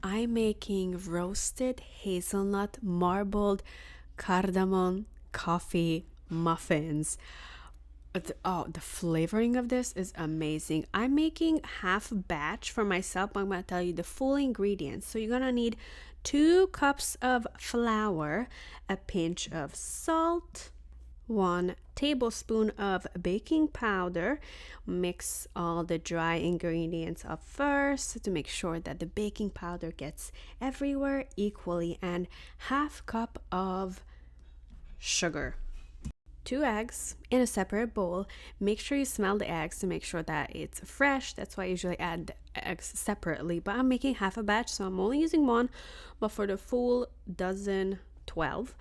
I'm making roasted hazelnut marbled cardamom coffee muffins. The flavoring of this is amazing. I'm making half batch for myself. I'm going to tell you the full ingredients. So you're going to need 2 cups of flour, a pinch of salt, 1 tablespoon of baking powder. Mix all the dry ingredients up first to make sure that the baking powder gets everywhere equally, and half cup of sugar. 2 eggs in a separate bowl. Make sure you smell the eggs to make sure that it's fresh. That's why I usually add the eggs separately, but I'm making half a batch, so I'm only using 1. But for the full dozen, 12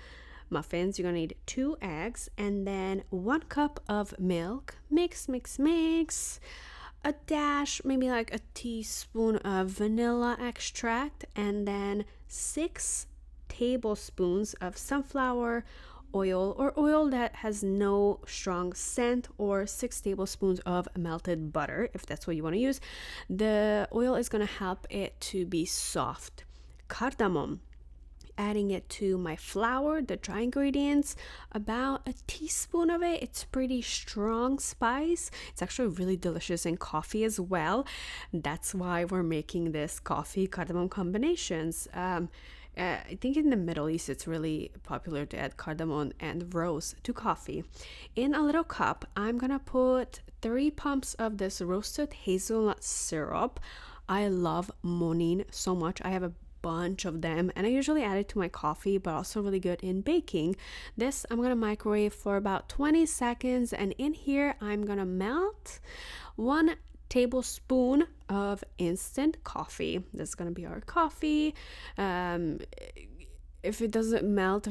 muffins, you're gonna need 2 eggs and then 1 cup of milk. Mix, mix, mix. A dash, maybe like a teaspoon of vanilla extract, and then 6 tablespoons of sunflower oil, or oil that has no strong scent, or 6 tablespoons of melted butter if that's what you want to use. The oil is going to help it to be soft. Cardamom, adding it to my flour, the dry ingredients, about a teaspoon of it. It's pretty strong spice. It's actually really delicious in coffee as well. That's why we're making this coffee cardamom combinations. I think in the Middle East it's really popular to add cardamom and rose to coffee. In a little cup, I'm gonna put 3 pumps of this roasted hazelnut syrup. I love Monin so much. I have a bunch of them and I usually add it to my coffee, but also really good in baking. This I'm gonna microwave for about 20 seconds, and in here I'm gonna melt 1 tablespoon of instant coffee. This is gonna be our coffee. If it doesn't melt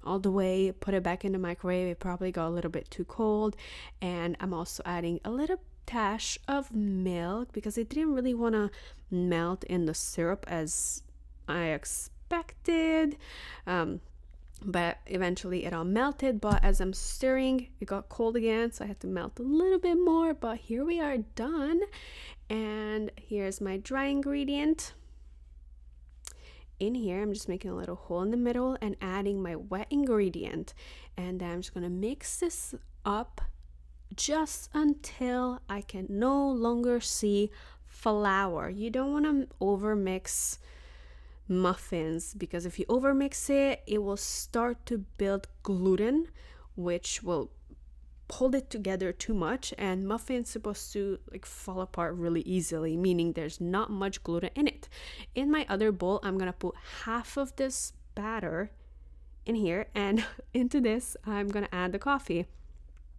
all the way, put it back in the microwave. It probably got a little bit too cold. And I'm also adding a little dash of milk because it didn't really want to melt in the syrup as I expected. But eventually it all melted, but as I'm stirring it got cold again, so I had to melt a little bit more. But here we are, done. And here's my dry ingredient. In here I'm just making a little hole in the middle and adding my wet ingredient, and then I'm just gonna mix this up just until I can no longer see flour. You don't want to over mix muffins, because if you overmix it, it will start to build gluten, which will hold it together too much, and muffins supposed to like fall apart really easily, meaning there's not much gluten in it. In my other bowl, I'm gonna put half of this batter in here, and into this I'm gonna add the coffee.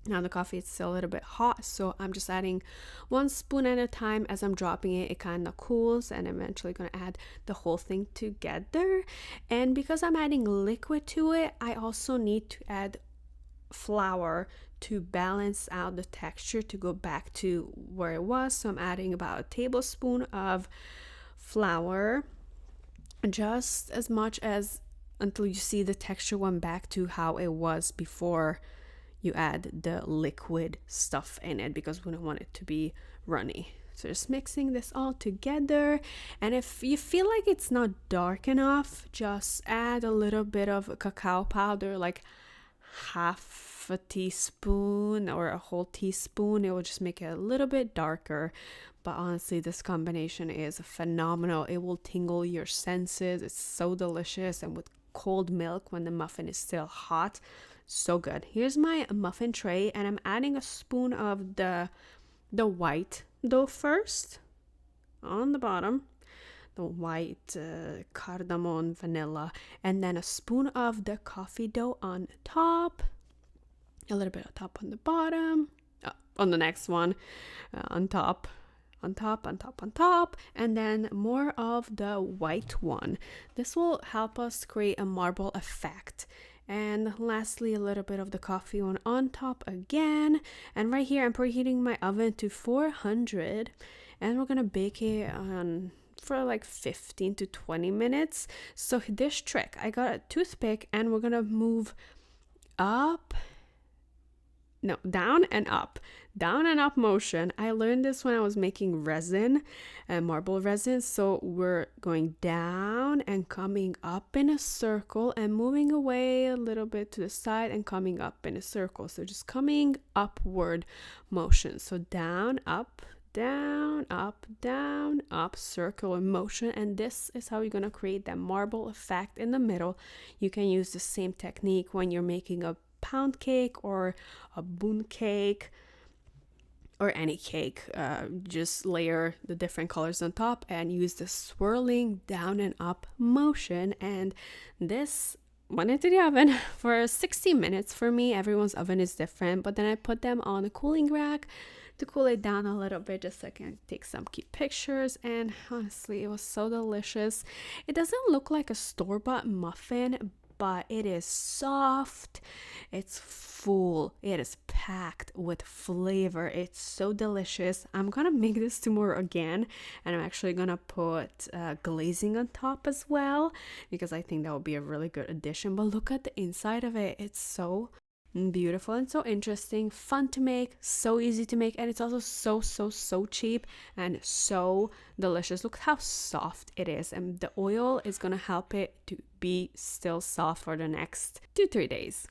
Now the coffee is still a little bit hot, so I'm just adding 1 spoon at a time. As I'm dropping it, it kind of cools, and I'm eventually going to add the whole thing together. And because I'm adding liquid to it, I also need to add flour to balance out the texture to go back to where it was. So I'm adding about a tablespoon of flour, just as much as until you see the texture went back to how it was before you add the liquid stuff in it, because we don't want it to be runny. So just mixing this all together, and if you feel like it's not dark enough, just add a little bit of cacao powder, like half a teaspoon or a whole teaspoon. It will just make it a little bit darker. But honestly, this combination is phenomenal. It will tingle your senses. It's so delicious, and with cold milk when the muffin is still hot, so good. Here's my muffin tray, and I'm adding a spoon of the white dough first on the bottom, the white cardamom vanilla, and then a spoon of the coffee dough on top, a little bit on top on the bottom, on the next one, on top, and then more of the white one. This will help us create a marble effect. And lastly, a little bit of the coffee one on top again. And right here, I'm preheating my oven to 400, and we're gonna bake it on for like 15 to 20 minutes. So this trick, I got a toothpick, and we're gonna move up no, down and up motion. I learned this when I was making resin and marble resin. So we're going down and coming up in a circle and moving away a little bit to the side and coming up in a circle. So just coming upward motion. So down, up, down, up, circular motion. And this is how you're going to create that marble effect in the middle. You can use the same technique when you're making a pound cake or a bundt cake or any cake. Just layer the different colors on top and use the swirling down and up motion. And this went into the oven for 60 minutes for me. Everyone's oven is different, but then I put them on a cooling rack to cool it down a little bit just so I can take some cute pictures. And honestly, it was so delicious. It doesn't look like a store-bought muffin, but it is soft, it's full, it is packed with flavor. It's so delicious. I'm gonna make this tomorrow again, and I'm actually gonna put glazing on top as well because I think that would be a really good addition. But look at the inside of it. It's so beautiful and so interesting, fun to make, so easy to make, and it's also so cheap and so delicious. Look how soft it is, and the oil is gonna help it to be still soft for the next 2-3 days.